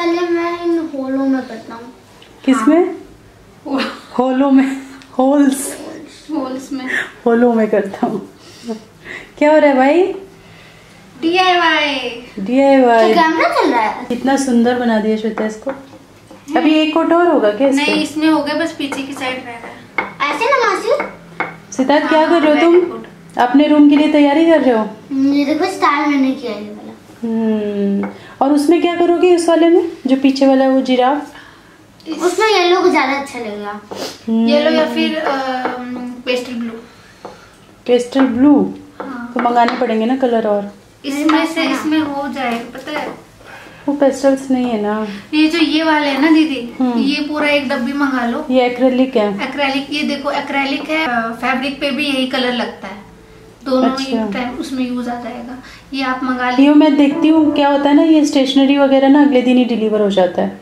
पहले मैं इन होलों में करता हूँ। किसमें? होलों में, होल्स में, होलों में करता हूँ। क्या हो रहा है भाई? DIY कैमरा चल रहा है। कितना सुंदर बना दिया श्वेता इसको। अभी एक कोट और होगा क्या इसमें? नहीं, इसमें हो गया, बस पीछे की साइड रह रहा है। ऐसे ना मासी। सिद्धार्थ क्या कर रहे हो तुम? अपने रूम के लिए तैयारी कर रहे हो? ये देखो स्टाइल मैंने किया ये वाला। और उसमें क्या करोगे उस वाले में जो पीछे वाला है वो जिराफ? उसमें येलो को ज्यादा अच्छा लगेगा। येलो या फिर पेस्टल ब्लू। Pastel blue? हाँ। तो मंगाने पड़ेंगे ना कलर और। इसमें से इसमें हो जाएगा, पता है। वो पेस्टल्स नहीं है ना। ये जो ये वाले है ना दीदी, ये पूरा एक डब्बी मंगा लो। ये एक्रेलिक है। एक्रेलिक, ये देखो एक्रेलिक है। फैब्रिक पे भी यही कलर लगता है, दोनों अच्छा। उसमें यूज आ जाएगा। ये आप मंगा लीजिए। ये मैं देखती हूँ क्या होता है ना, ये स्टेशनरी वगैरह ना अगले दिन ही डिलीवर हो जाता है।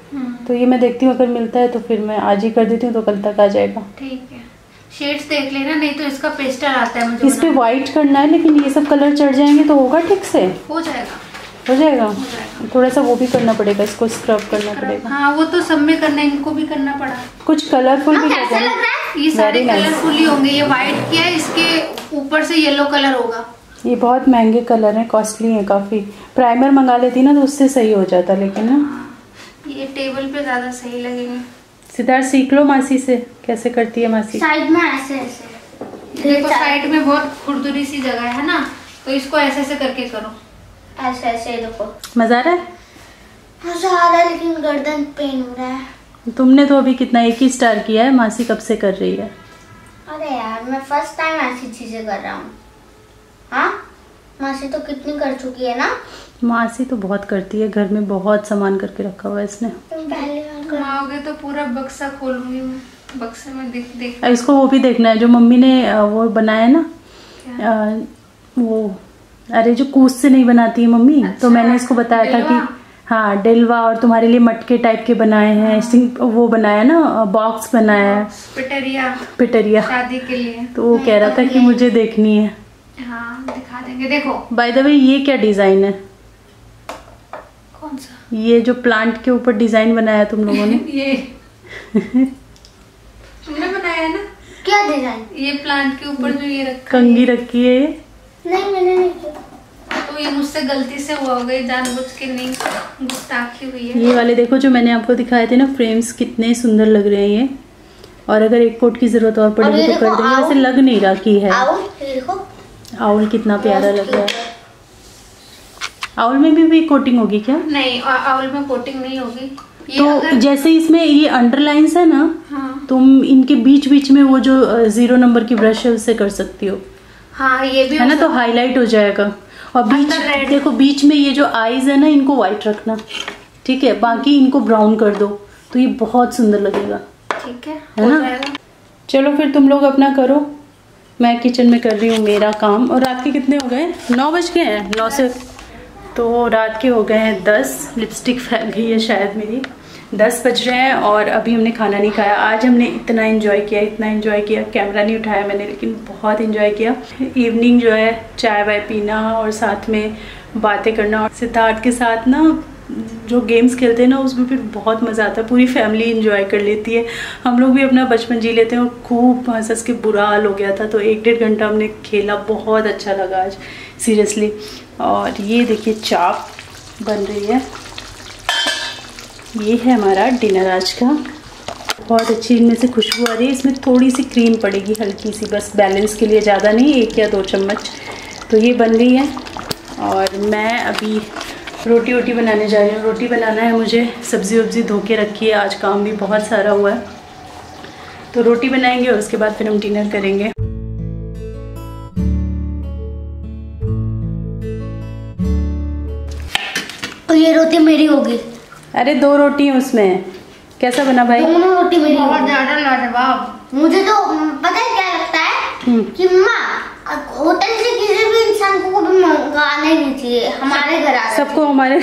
तो ये मैं देखती हूँ, अगर मिलता है तो फिर मैं आज ही कर देती हूँ तो कल तक आ जाएगा। ठीक है, शेड्स देख लेना, नहीं तो इसका पेस्टल आता है मुझे। इस पे व्हाइट करना है, लेकिन ये सब कलर चढ़ जाएंगे तो होगा ठीक से? हो जाएगा, हो जाएगा। थोड़ा सा वो भी करना पड़ेगा, इसको स्क्रब करना पड़ेगा। हाँ, वो तो सब में करना है, इनको भी करना पड़ा। कुछ कलरफुल भी कर देना। ये सारे कलरफुल ही होंगे। ये व्हाइट किया है, इसके ऊपर से येलो कलर होगा। ये बहुत महंगे कलर हैं, कॉस्टली हैं काफी। प्राइमर मंगा लेती ना तो उससे सही हो जाता, लेकिन ना ये टेबल पे ज्यादा सही लगेंगे। सिद्धार्थ सीख लो मासी से, कैसे करती है मासी। साइड में ऐसे ऐसे देखो, साइड में बहुत खुरदुरी सी जगह है ना, तो इसको ऐसे ऐसे करके करो। ऐसे ऐसे देखो। मजा आ रहा है? मजा आ रहा है, लेकिन गर्दन पेन हो रहा है। तुमने तो अभी कितना 1 ही स्टार किया है, मासी कब से कर रही है? अरे यार, मैं फर्स्ट टाइम ऐसी चीजें कर रहा हूँ। हाँ, मासी तो कितनी कर चुकी है ना। मासी तो बहुत करती है, घर में बहुत सामान करके रखा हुआ है इसने। तुम पहली बार आओगे तो पूरा बक्सा खोलूंगी मैं, बक्से में देख इसको वो भी देखना है जो मम्मी ने वो बनाया ना, वो अरे जो कूस से नहीं बनाती है मम्मी। अच्छा, तो मैंने इसको बताया था कि हाँ डेलवा, और तुम्हारे लिए मटके टाइप के बनाए हैं। हाँ। वो बनाया ना, बॉक्स बनाया है, पिटरिया शादी के लिए। तो वो कह रहा था कि मुझे देखनी है। हाँ, दिखा देंगे। देखो बाय द वे, ये क्या डिजाइन है? कौन सा? ये जो प्लांट के ऊपर डिजाइन बनाया तुम लोगों ने। ये तुमने बनाया ना? क्या डिजाइन? ये प्लांट के ऊपर जो ये रखा, कंघी रखी है। नहीं, मैंने नहीं किया। तो ये मुझसे गलती से हुआ होगा, जानबूझ के नहीं, गुस्ताखी हुई है। ये वाले देखो जो मैंने आपको दिखाए थे ना फ्रेम्स, कितने सुंदर लग रहे हैं ये। और अगर एक कोट की जरूरत और पड़ेगी तो कर देंगे। वैसे लग नहीं रहा की है। आउल कितना प्यारा लग रहा है। आउल में भी कोटिंग होगी क्या? नहीं, आउल में कोटिंग नहीं होगी। तो जैसे इसमें ये अंडरलाइंस है ना, हाँ। तुम इनके बीच बीच में वो जो 0 नंबर की ब्रश है उससे कर सकती हो। हाँ, ये भी है ना, तो हाईलाइट हो जाएगा। और बीच देखो, बीच में ये जो आईज है ना, इनको व्हाइट रखना, ठीक है? बाकी इनको ब्राउन कर दो तो ये बहुत सुंदर लगेगा। ठीक है ना? चलो फिर तुम लोग अपना करो, मैं किचन में कर रही हूँ मेरा काम। और रात के कितने हो गए? 9 बज गए हैं। 9 से तो रात के हो गए हैं 10। लिपस्टिक फैल गई है शायद मेरी। 10 बज रहे हैं और अभी हमने खाना नहीं खाया। आज हमने इतना एंजॉय किया, इतना एंजॉय किया, कैमरा नहीं उठाया मैंने, लेकिन बहुत एंजॉय किया। इवनिंग जो है चाय वाय पीना और साथ में बातें करना, और सिद्धार्थ के साथ ना जो गेम्स खेलते हैं ना उसमें फिर बहुत मज़ा आता है। पूरी फैमिली एंजॉय कर लेती है। हम लोग भी अपना बचपन जी लेते हैं और खूब हंस हंस के बुरा हाल हो गया था। तो 1-1.5 घंटा हमने खेला, बहुत अच्छा लगा आज सीरियसली। और ये देखिए चाप बन रही है। ये है हमारा डिनर आज का। बहुत अच्छी इनमें से खुशबू आ रही है। इसमें थोड़ी सी क्रीम पड़ेगी, हल्की सी, बस बैलेंस के लिए, ज़्यादा नहीं, 1 या 2 चम्मच। तो ये बन रही है और मैं अभी रोटी वोटी बनाने जा रही हूँ। रोटी बनाना है मुझे, सब्ज़ी वब्ज़ी धो के रखी है, आज काम भी बहुत सारा हुआ है। तो रोटी बनाएंगे और उसके बाद फिर हम डिनर करेंगे। और ये रोटी मेरी होगी। अरे 2 रोटी है उसमें, कैसा बना भाई? दोनों रोटी मेरी होगी। बहुत ज्यादा लाजवाब। मुझे तो पता है क्या लगता है कि माँ होटल से किसी भी इंसान को कभी मंगाना ही नहीं चाहिए, हमारे घर आ सबको हमारे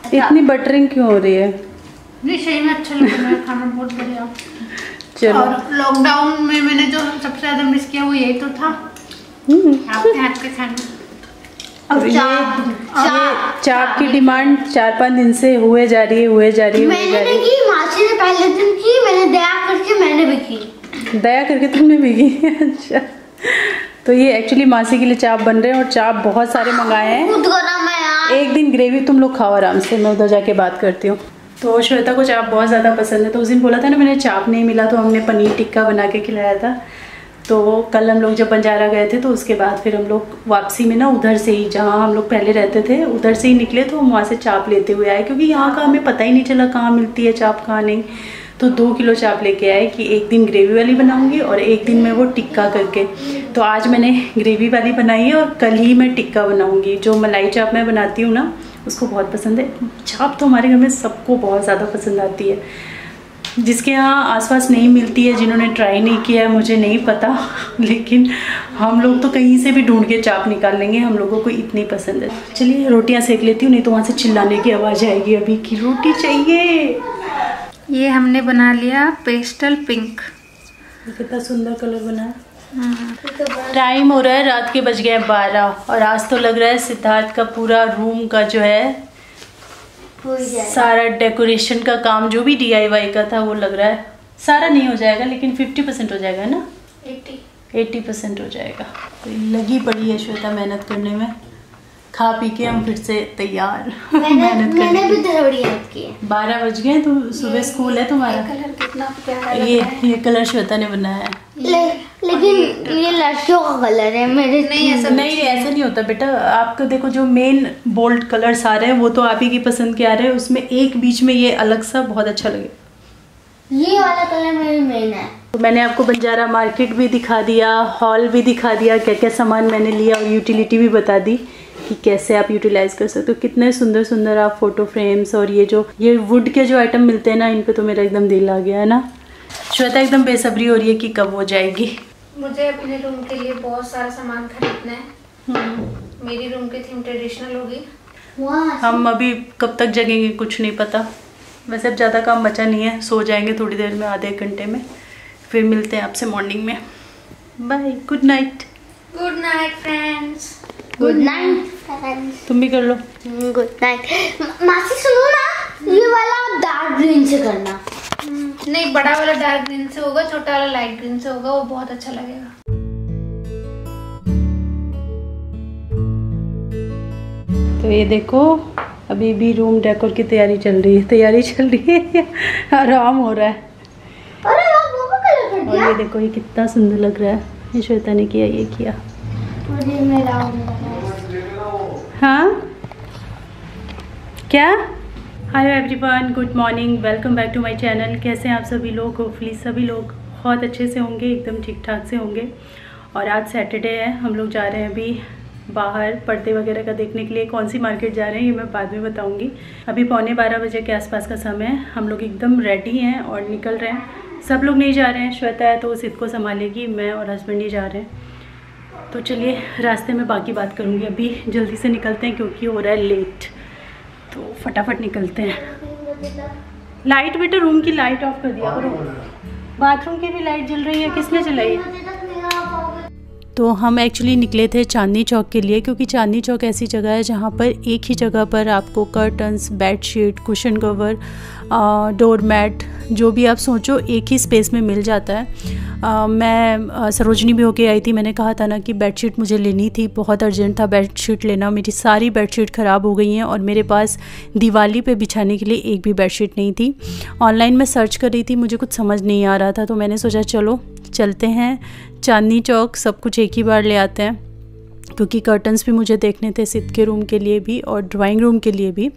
इतनी बटरिंग क्यों हो रही है? नहीं, सही में अच्छा लग रहा है खाना, बहुत बढ़िया। चलो, और लॉकडाउन में मैंने जो सबसे ज्यादा मिस किया वो यही तो था, आपके हाथ के खाना। और ये चाप की डिमांड 4-5 दिन से हुए जा रही है। मैंने भी की, मासी ने पहले दिन की, मैंने दया करके मैंने भी की। दया करके तुमने भी की? अच्छा, तो ये एक्चुअली मासी के लिए चाप बन रहे हैं और चाप बहुत सारे मंगाए हैं। एक दिन ग्रेवी तुम लोग खाओ आराम से, मैं उधर जाके बात करती हूँ। तो श्वेता को चाप बहुत ज़्यादा पसंद है, तो उस दिन बोला था ना मैंने चाप नहीं मिला तो हमने पनीर टिक्का बना के खिलाया था। तो कल हम लोग जब बंजारा गए थे तो उसके बाद फिर हम लोग वापसी में ना उधर से ही, जहाँ हम लोग पहले रहते थे उधर से ही निकले, तो हम वहाँ से चाप लेते हुए आए, क्योंकि यहाँ का हमें पता ही नहीं चला कहाँ मिलती है चाप कहाँ नहीं। तो 2 किलो चाप लेके आए कि एक दिन ग्रेवी वाली बनाऊंगी और एक दिन मैं वो टिक्का करके। तो आज मैंने ग्रेवी वाली बनाई है और कल ही मैं टिक्का बनाऊंगी। जो मलाई चाप मैं बनाती हूँ ना उसको बहुत पसंद है। चाप तो हमारे घर में सबको बहुत ज़्यादा पसंद आती है। जिसके यहाँ आसपास नहीं मिलती है, जिन्होंने ट्राई नहीं किया है, मुझे नहीं पता, लेकिन हम लोग तो कहीं से भी ढूंढ के चाप निकाल लेंगे, हम लोगों को इतनी पसंद है। चलिए रोटियां सेक लेती हूँ, नहीं तो वहाँ से चिल्लाने की आवाज़ आएगी अभी कि रोटी चाहिए। ये हमने बना लिया पेस्टल पिंक। कितना सुंदर कलर बना है। टाइम हो रहा है, रात के बज गए 12 और आज तो लग रहा है सिद्धार्थ का पूरा रूम का जो है सारा डेकोरेशन का काम, जो भी DIY का था वो लग रहा है सारा नहीं हो जाएगा, लेकिन 50% हो जाएगा ना, 80% हो जाएगा। तो लगी पड़ी है श्वेता मेहनत करने में। खा पी के हम फिर से तैयार मेहनत करने। मैंने भी थोड़ी हेल्प की है। 12 बज गए, तो सुबह स्कूल है तुम्हारा। कलर कितना प्यारा ये कलर श्वेता ने बनाया है। लेकिन ये लड़कियों का कलर है, मेरे नहीं ऐसा नहीं होता बेटा। आपको देखो जो मेन बोल्ड कलर्स आ रहे हैं वो तो आप ही की पसंद के आ रहे हैं, उसमें एक बीच में ये अलग सा बहुत अच्छा लगे। ये वाला कलर मेरे मेन है। तो मैंने आपको बंजारा मार्केट भी दिखा दिया, हॉल भी दिखा दिया, क्या क्या सामान मैंने लिया और यूटिलिटी भी बता दी कि कैसे आप यूटिलाइज कर सकते हो। कितने सुंदर सुंदर आप फोटो फ्रेम्स और ये वुड के जो आइटम मिलते हैं ना, इन पे तो मेरा एकदम दिल आ गया है ना। श्वेता एकदम बेसब्री हो रही है कि कब हो जाएगी। मुझे अपने रूम के लिए बहुत सारा सामान खरीदना है। मेरी रूम की थीम ट्रेडिशनल होगी। हम अभी कब तक जगेंगे कुछ नहीं पता। वैसे अब ज़्यादा काम बचा नहीं है, सो जाएंगे थोड़ी देर में, आधे घंटे में। फिर मिलते हैं आपसे मॉर्निंग में। Bye, good night. Good night friends. Good night friends. तुम भी कर लो गुड नाइट। मासी सुनो ना, ये वाला डार्क ग्रीन से करना। नहीं, बड़ा वाला डार्क ग्रीन से होगा, छोटा वाला लाइट ग्रीन से होगा, वो बहुत अच्छा लगेगा। तो ये देखो अभी भी रूम डेकोर की तैयारी चल रही है आराम हो रहा है। अरे वो कलर कर दिया। और ये देखो ये कितना सुंदर लग रहा है, ये श्वेता ने किया, ये किया। हाँ क्या? Hi everyone, good morning, welcome back to my channel. कैसे हैं आप सभी लोग? होपफुली सभी लोग बहुत अच्छे से होंगे, एकदम ठीक ठाक से होंगे। और आज सैटरडे है, हम लोग जा रहे हैं अभी बाहर पर्दे वगैरह का देखने के लिए। कौन सी मार्केट जा रहे हैं ये मैं बाद में बताऊंगी। अभी 11:15 बजे के आसपास का समय है। हम लोग एकदम रेडी हैं और निकल रहे हैं। सब लोग नहीं जा रहे हैं, श्वेता है तो वो सिद्ध को संभालेगी, मैं और हस्बैंड ही जा रहे हैं। तो चलिए रास्ते में बाकी बात करूँगी। अभी जल्दी से निकलते हैं क्योंकि हो रहा है लेट, तो फटाफट निकलते हैं। लाइट बेटा, रूम की लाइट ऑफ कर दिया करो। बाथरूम की भी लाइट जल रही है, किसने जलाई है? तो हम एक्चुअली निकले थे चांदनी चौक के लिए, क्योंकि चांदनी चौक ऐसी जगह है जहाँ पर एक ही जगह पर आपको curtains, bedsheet, cushion cover, door mat, जो भी आप सोचो एक ही स्पेस में मिल जाता है। मैं सरोजनी भी होके आई थी, मैंने कहा था ना कि बेडशीट मुझे लेनी थी, बहुत अर्जेंट था बेडशीट लेना। मेरी सारी बेडशीट ख़राब हो गई हैं और मेरे पास दिवाली पे बिछाने के लिए एक भी बेडशीट नहीं थी। ऑनलाइन में सर्च कर रही थी, मुझे कुछ समझ नहीं आ रहा था, तो मैंने सोचा चलो चलते हैं चांदनी चौक, सब कुछ एक ही बार ले आते हैं। क्योंकि कर्टन्स भी मुझे देखने थे सिद्ध के रूम के लिए भी और ड्राइंग रूम के लिए भी,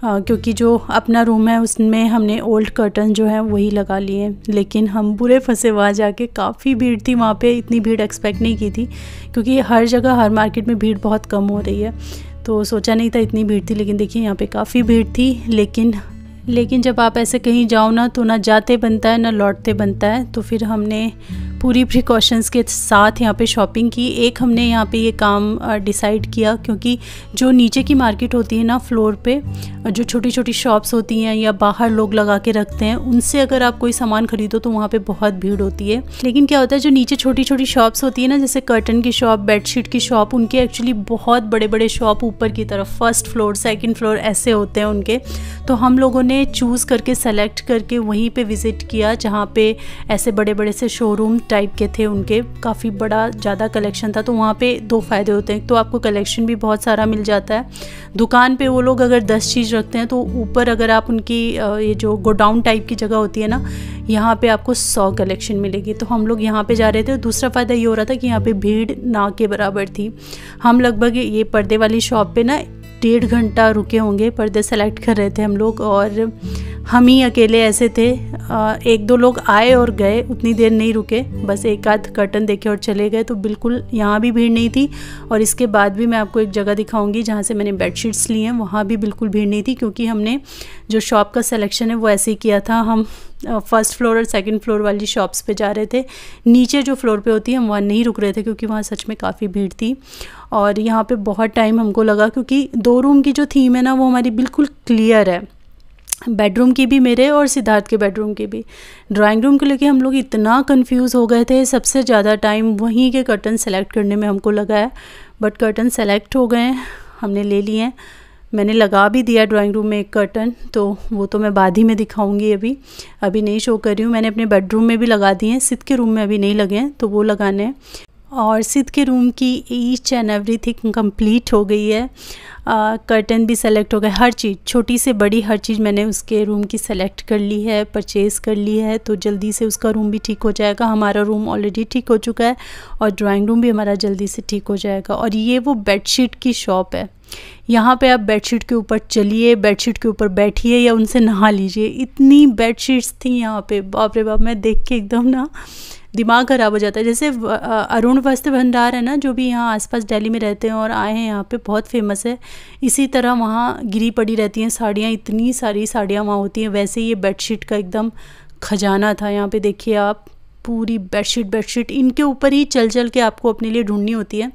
क्योंकि जो अपना रूम है उसमें हमने ओल्ड कर्टन जो है वही लगा लिए। लेकिन हम बुरे फंसे वहाँ जाके, काफ़ी भीड़ थी वहाँ पे। इतनी भीड़ एक्सपेक्ट नहीं की थी, क्योंकि हर जगह हर मार्केट में भीड़ बहुत कम हो रही है, तो सोचा नहीं था इतनी भीड़ थी। लेकिन देखिए यहाँ पे काफ़ी भीड़ थी, लेकिन लेकिन जब आप ऐसे कहीं जाओ ना तो ना जाते बनता है ना लौटते बनता है। तो फिर हमने पूरी प्रिकॉशंस के साथ यहाँ पे शॉपिंग की। एक हमने यहाँ पे ये काम डिसाइड किया, क्योंकि जो नीचे की मार्केट होती है ना फ्लोर पे, जो छोटी छोटी शॉप्स होती हैं या बाहर लोग लगा के रखते हैं, उनसे अगर आप कोई सामान खरीदो तो वहाँ पे बहुत भीड़ होती है। लेकिन क्या होता है, जो नीचे छोटी छोटी शॉप्स होती है ना, जैसे कर्टन की शॉप, बेडशीट की शॉप, उनके एक्चुअली बहुत बड़े बड़े शॉप ऊपर की तरफ, फर्स्ट फ्लोर सेकंड फ्लोर ऐसे होते हैं उनके। तो हम लोगों ने चूज़ करके सेलेक्ट करके वहीं पे विज़िट किया जहाँ पे ऐसे बड़े बड़े से शोरूम टाइप के थे, उनके काफ़ी बड़ा ज़्यादा कलेक्शन था। तो वहाँ पे दो फ़ायदे होते हैं, तो आपको कलेक्शन भी बहुत सारा मिल जाता है। दुकान पे वो लोग अगर 10 चीज़ रखते हैं तो ऊपर अगर आप उनकी ये जो गोडाउन टाइप की जगह होती है ना, यहाँ पे आपको 100 कलेक्शन मिलेगी। तो हम लोग यहाँ पे जा रहे थे। दूसरा फ़ायदा ये हो रहा था कि यहाँ पे भीड़ ना के बराबर थी। हम लगभग ये पर्दे वाली शॉप पे ना 1.5 घंटा रुके होंगे, पर्दे सेलेक्ट कर रहे थे हम लोग, और हम ही अकेले ऐसे थे। एक दो लोग आए और गए, उतनी देर नहीं रुके, बस एक आध कर्टन देखे और चले गए। तो बिल्कुल यहाँ भी भीड़ नहीं थी। और इसके बाद भी मैं आपको एक जगह दिखाऊंगी जहाँ से मैंने बेडशीट्स ली हैं, वहाँ भी बिल्कुल भीड़ नहीं थी, क्योंकि हमने जो शॉप का सिलेक्शन है वो ऐसे ही किया था। हम फर्स्ट फ्लोर और सेकंड फ्लोर वाली शॉप्स पे जा रहे थे, नीचे जो फ्लोर पे होती है हम वहाँ नहीं रुक रहे थे, क्योंकि वहाँ सच में काफ़ी भीड़ थी। और यहाँ पे बहुत टाइम हमको लगा, क्योंकि 2 रूम की जो थीम है ना वो हमारी बिल्कुल क्लियर है, बेडरूम की भी मेरे और सिद्धार्थ के बेडरूम की भी। ड्राइंग रूम को लेके हम लोग इतना कंफ्यूज हो गए थे, सबसे ज़्यादा टाइम वहीं के कर्टन सेलेक्ट करने में हमको लगा है। बट कर्टन सेलेक्ट हो गए हैं, हमने ले लिए हैं। मैंने लगा भी दिया ड्राइंग रूम में एक कर्टन, तो वो तो मैं बाद ही में दिखाऊंगी, अभी नहीं शो कर रही हूँ। मैंने अपने बेडरूम में भी लगा दिए हैं, सिद्ध के रूम में अभी नहीं लगे हैं, तो वो लगाने हैं। और सिद्ध के रूम की ईच एंड एवरीथिंग कंप्लीट हो गई है। कर्टन भी सेलेक्ट हो गए, हर चीज़ छोटी से बड़ी हर चीज़ मैंने उसके रूम की सेलेक्ट कर ली है, परचेज़ कर ली है। तो जल्दी से उसका रूम भी ठीक हो जाएगा। हमारा रूम ऑलरेडी ठीक हो चुका है और ड्राइंग रूम भी हमारा जल्दी से ठीक हो जाएगा। और ये वो बेडशीट की शॉप है, यहाँ पे आप बेडशीट के ऊपर चलिए, बेडशीट के ऊपर बैठिए या उनसे नहा लीजिए। इतनी बेडशीट्स थी यहाँ पे, बाप रे बाप, मैं देख के एकदम ना दिमाग ख़राब हो जाता है। जैसे अरुण वस्त्र भंडार है ना, जो भी यहाँ आसपास दिल्ली में रहते हैं और आए हैं यहाँ पे, बहुत फेमस है। इसी तरह वहाँ गिरी पड़ी रहती हैं साड़ियाँ, इतनी सारी साड़ियाँ वहाँ होती हैं। वैसे ये बेडशीट का एकदम खजाना था। यहाँ पे देखिए आप, पूरी बेडशीट इनके ऊपर ही चल चल के आपको अपने लिए ढूंढनी होती है,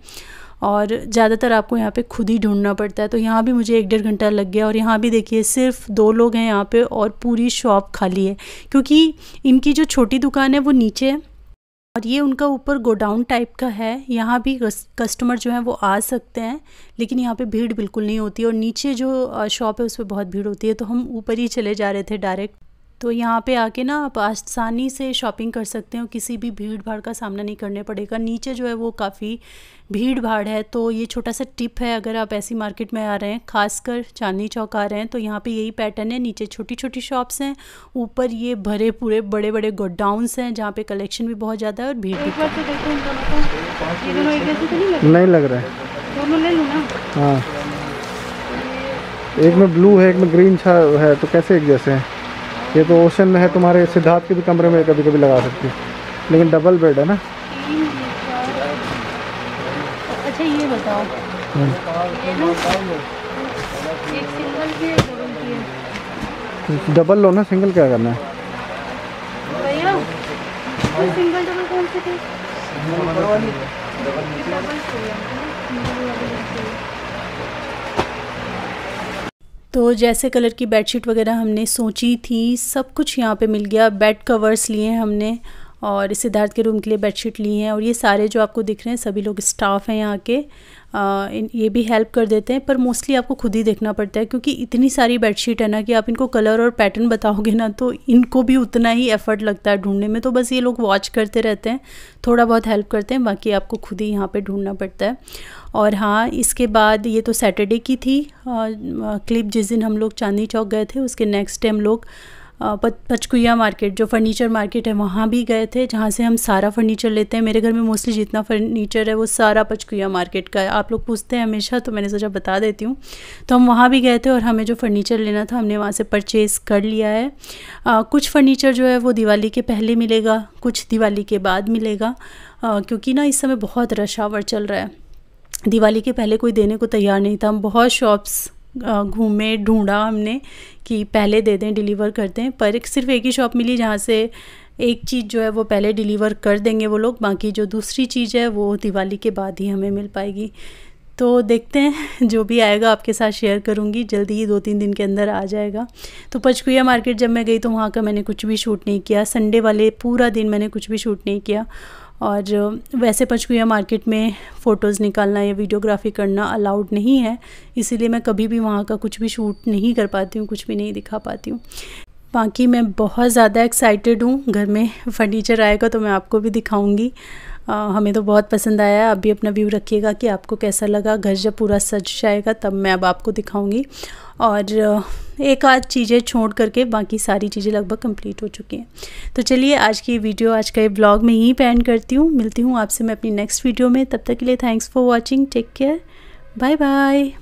और ज़्यादातर आपको यहाँ पे खुद ही ढूंढना पड़ता है। तो यहाँ भी मुझे 1-1.5 घंटा लग गया। और यहाँ भी देखिए सिर्फ 2 लोग हैं यहाँ पे और पूरी शॉप खाली है, क्योंकि इनकी जो छोटी दुकान है वो नीचे है और ये उनका ऊपर गोडाउन टाइप का है। यहाँ भी कस्टमर जो हैं वो आ सकते हैं, लेकिन यहाँ पे भीड़ बिल्कुल नहीं होती। और नीचे जो शॉप है उस पर बहुत भीड़ होती है, तो हम ऊपर ही चले जा रहे थे डायरेक्ट। तो यहाँ पे आके ना आप आसानी से शॉपिंग कर सकते हो, किसी भी भीड़ भाड़ का सामना नहीं करने पड़ेगा। नीचे जो है वो काफ़ी भीड़ भाड़ है। तो ये छोटा सा टिप है, अगर आप ऐसी मार्केट में आ रहे हैं, खासकर चांदनी चौक आ रहे हैं, तो यहाँ पे यही पैटर्न है। नीचे छोटी छोटी शॉप्स हैं, ऊपर ये भरे पूरे बड़े बड़े गोडाउन्स हैं जहाँ पे कलेक्शन भी बहुत ज़्यादा है और भीड़ भी। नहीं लग रहा है, दोनों ले लूँ ना? हाँ, एक में ब्लू है, एक में ग्रीन है, तो कैसे एक जैसे हैं? ये तो ओशन में है, तुम्हारे सिद्धार्थ के भी कमरे में कभी कभी लगा सकती है, लेकिन डबल बेड है ना। अच्छा ये बताओ, एक सिंगल की है, डबल की है। डबल लो ना, सिंगल क्या करना है? भैया तो सिंगल डबल कौन से थे? तो जैसे कलर की बेडशीट वगैरह हमने सोची थी, सब कुछ यहाँ पे मिल गया। बेड कवर्स लिए हैं हमने और सिद्धार्थ के रूम के लिए बेडशीट ली हैं। और ये सारे जो आपको दिख रहे हैं सभी लोग स्टाफ हैं यहाँ के, ये भी हेल्प कर देते हैं, पर मोस्टली आपको खुद ही देखना पड़ता है, क्योंकि इतनी सारी बेडशीट है ना कि आप इनको कलर और पैटर्न बताओगे ना तो इनको भी उतना ही एफर्ट लगता है ढूंढने में। तो बस ये लोग वॉच करते रहते हैं, थोड़ा बहुत हेल्प करते हैं, बाकी आपको खुद ही यहाँ पे ढूंढना पड़ता है। और हाँ, इसके बाद ये तो सैटरडे की थी क्लिप, जिस दिन हम लोग चांदनी चौक गए थे उसके नेक्स्ट डे हम लोग पचकुया मार्केट, जो फर्नीचर मार्केट है, वहाँ भी गए थे, जहाँ से हम सारा फर्नीचर लेते हैं। मेरे घर में मोस्टली जितना फर्नीचर है वो सारा पचकुया मार्केट का है। आप लोग पूछते हैं हमेशा, तो मैंने सोचा बता देती हूँ। तो हम वहाँ भी गए थे और हमें जो फर्नीचर लेना था हमने वहाँ से परचेज़ कर लिया है। कुछ फर्नीचर जो है वो दिवाली के पहले मिलेगा, कुछ दिवाली के बाद मिलेगा, क्योंकि ना इस समय बहुत रश आवर चल रहा है। दिवाली के पहले कोई देने को तैयार नहीं था। हम बहुत शॉप्स घूमे, ढूंढा हमने कि पहले दे दें, डिलीवर कर दें, पर सिर्फ एक ही शॉप मिली जहाँ से एक चीज़ जो है वो पहले डिलीवर कर देंगे वो लोग, बाकी जो दूसरी चीज़ है वो दिवाली के बाद ही हमें मिल पाएगी। तो देखते हैं, जो भी आएगा आपके साथ शेयर करूँगी, जल्दी ही 2-3 दिन के अंदर आ जाएगा। तो पंचकुला मार्केट जब मैं गई तो वहाँ का मैंने कुछ भी शूट नहीं किया, संडे वाले पूरा दिन मैंने कुछ भी शूट नहीं किया। और वैसे पंचकुला मार्केट में फ़ोटोज़ निकालना या वीडियोग्राफी करना अलाउड नहीं है, इसीलिए मैं कभी भी वहाँ का कुछ भी शूट नहीं कर पाती हूँ, कुछ भी नहीं दिखा पाती हूँ। बाकी मैं बहुत ज़्यादा एक्साइटेड हूँ, घर में फर्नीचर आएगा तो मैं आपको भी दिखाऊंगी। हमें तो बहुत पसंद आया। आप भी अपना व्यू रखिएगा कि आपको कैसा लगा। घर जब पूरा सज जाएगा तब मैं अब आपको दिखाऊंगी। और एक आध चीज़ें छोड़ करके बाकी सारी चीज़ें लगभग कंप्लीट हो चुकी हैं। तो चलिए आज की वीडियो, आज का ये ब्लॉग में ही एंड करती हूँ। मिलती हूँ आपसे मैं अपनी नेक्स्ट वीडियो में, तब तक के लिए thanks for watching, take care, bye bye.